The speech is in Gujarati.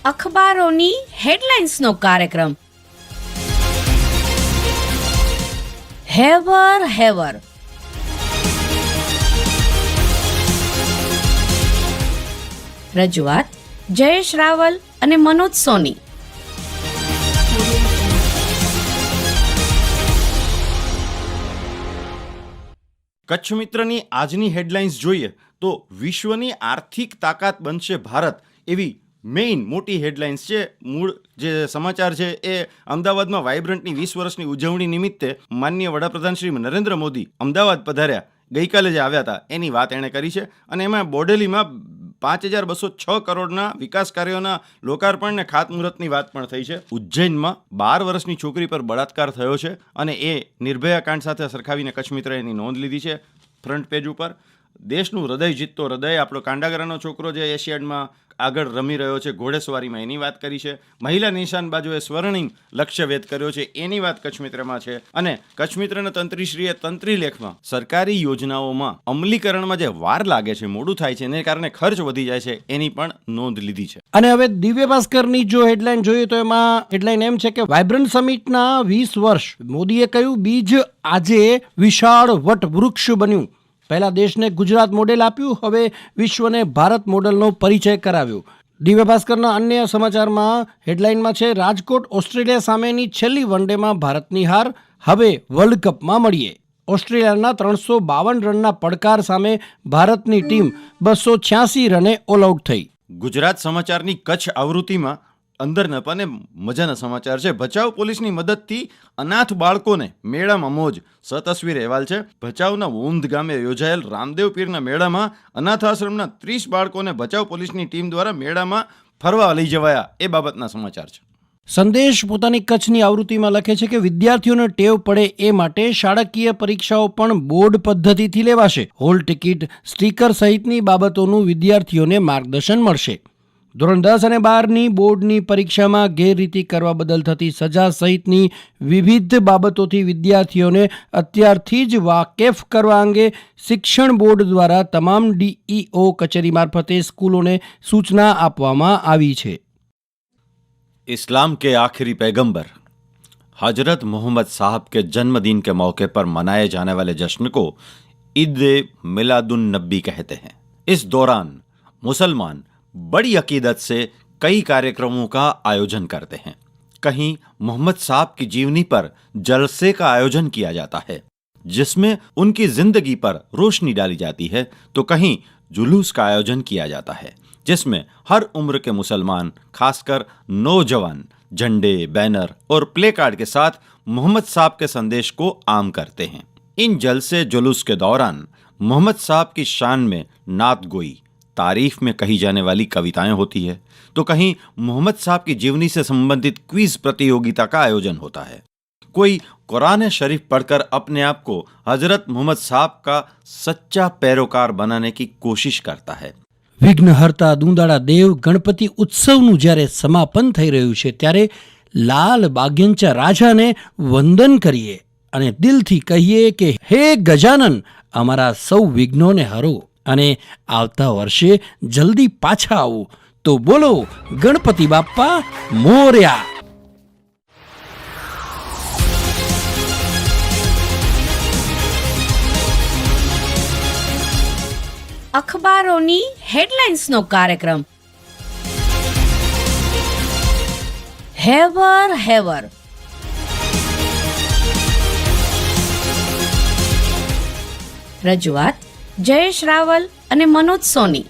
અખબારોની હેડલાઇન્સનો કાર્યક્રમ હેવર હેવર. રજૂઆત જયેશ રાવલ અને મનોજ સોની. કચ્છ મિત્રની આજની હેડલાઇન્સ જોઈએ તો વિશ્વની આર્થિક તાકાત બનશે ભારત એવી મેઇન મોટી હેડલાઇન્સ છે. મૂળ જે સમાચાર છે એ અમદાવાદમાં વાઇબ્રન્ટની 20 વર્ષની ઉજવણી નિમિત્તે માનનીય વડાપ્રધાન શ્રી નરેન્દ્ર મોદી અમદાવાદ પધાર્યા, ગઈકાલે જે આવ્યા હતા એની વાત એણે કરી છે. અને એમાં બોડેલીમાં 5206 કરોડના વિકાસ કાર્યોના લોકાર્પણ ને ખાતમુહૂર્તની વાત પણ થઈ છે. ઉજ્જૈનમાં 12 વર્ષની છોકરી પર બળાત્કાર થયો છે અને એ નિર્ભયા કાંડ સાથે સરખાવીને કચ્છ મિત્રએ એની નોંધ લીધી છે. ફ્રન્ટ પેજ ઉપર દેશનું હૃદય જીતતો હૃદય, આપણો કાંડાગરાનો છોકરો જે એશિયાડમાં આગળ રમી રહ્યો છે ઘોડેસવારીમાં, એની વાત કરી છે. મહિલા નિશાનબાજોએ સ્વર્ણિમ લક્ષ્યભેદ કર્યો છે એની વાત કચ્છ મિત્રમાં છે. અને કચ્છ મિત્રના તંત્રીશ્રીએ તંત્રી લેખમાં સરકારી યોજનાઓમાં અમલીકરણમાં જે વાર લાગે છે, મોડું થાય છે, એને કારણે ખર્ચ વધી જાય છે એની પણ નોંધ લીધી છે. અને હવે દિવ્ય ભાસ્કરની જો હેડલાઇન જોઈએ તો એમાં હેડલાઇન એમ છે કે વાઇબ્રન્ટ સમિટના 20 વર્ષ. મોદીએ કહ્યું બીજ આજે વિશાળ વટવૃક્ષ બન્યું. પહેલા દેશને ગુજરાત મોડેલ આપ્યું, હવે વિશ્વને ભારત મોડેલનો પરિચય કરાવ્યો. દિવ્ય ભાસ્કરના અન્ય સમાચારમાં હેડલાઇનમાં છે રાજકોટ ઓસ્ટ્રેલિયા સામેની છેલ્લી વનડેમાં ભારતની હાર, હવે વર્લ્ડ કપમાં મળીએ. ઓસ્ટ્રેલિયાના 352 રનના પડકાર સામે ભારતની ટીમ 286 રને ઓલ આઉટ થઈ. ગુજરાત સમાચારની કચ્છ આવૃત્તિમાં અંદર નપાને મજાના સમાચાર છે. ભચાઉ પોલીસની મદદથી અનાથ બાળકોને મેળામાં મોજ. સતસ્વીર અહેવાલ છે. ભચાઉના ઊંધ ગામે યોજાયેલ રામદેવ પીરના મેળામાં અનાથ આશ્રમના 30 બાળકોને ભચાઉ પોલીસની ટીમ દ્વારા મેળામાં ફરવા લઈ જવાયા એ બાબતના સમાચાર છે. સંદેશ પોતાની કચ્છની આવૃત્તિમાં લખે છે કે વિદ્યાર્થીઓને ટેવ પડે એ માટે શાળાકીય પરીક્ષાઓ પણ બોર્ડ પદ્ધતિથી લેવાશે. હોલ ટિકિટ, સ્ટીકર સહિતની બાબતોનું વિદ્યાર્થીઓને માર્ગદર્શન મળશે. ધોરણ 10 અને 12ની બોર્ડની પરીક્ષામાં ગેરરીતિ કરવા બદલ થતી સજા સહિતની વિવિધ બાબતોથી વિદ્યાર્થીઓને અત્યારથી જ વાકેફ કરવા અંગે શિક્ષણ બોર્ડ દ્વારા તમામ ડીઈઓ કચેરી મારફતે સ્કૂલોને સૂચના આપવામાં આવી છે. इस्लाम के आखिरी पैगंबर हजरत मोहम्मद साहब के जन्मदिन के मौके पर मनाए जाने वाले जश्न को ईद मिलादुन नबी कहते हैं. इस दौरान मुसलमान बड़ी अकीदत से कई कार्यक्रमों का आयोजन करते हैं. कहीं मोहम्मद साहब की जीवनी पर जलसे का आयोजन किया जाता है जिसमें उनकी जिंदगी पर रोशनी डाली जाती है, तो कहीं जुलूस का आयोजन किया जाता है जिसमें हर उम्र के मुसलमान, खासकर नौजवान, झंडे, बैनर और प्ले कार्ड के साथ मोहम्मद साहब के संदेश को आम करते हैं. इन जलसे जुलूस के दौरान मोहम्मद साहब की शान में नात गोई, तारीफ में कही जाने वाली कविताएं होती है, तो कहीं मोहम्मद साहब की जीवनी से संबंधित क्विज प्रतियोगिता का आयोजन होता है. कोई कुरान शरीफ पढ़कर अपने आप को हजरत मोहम्मद साहब का सच्चा पैरोकार बनाने की कोशिश करता है. વિઘ્નહર્તા દુંદાળા દેવ ગણપતિ ઉત્સવનું જ્યારે સમાપન થઈ રહ્યું છે ત્યારે લાલ બાગ્યંચા રાજાને વંદન કરીએ અને દિલથી કહીએ કે હે ગજાનન, અમારા સૌ વિઘ્નોને હરો અને આવતા વર્ષે જલ્દી પાછા આવો. તો બોલો ગણપતિ બાપ્પા મોર્યા. અખબારોની હેડલાઇન્સનો કાર્યક્રમ હેવર હેવર. રજૂઆત જયેશ રાવલ અને મનોજ સોની.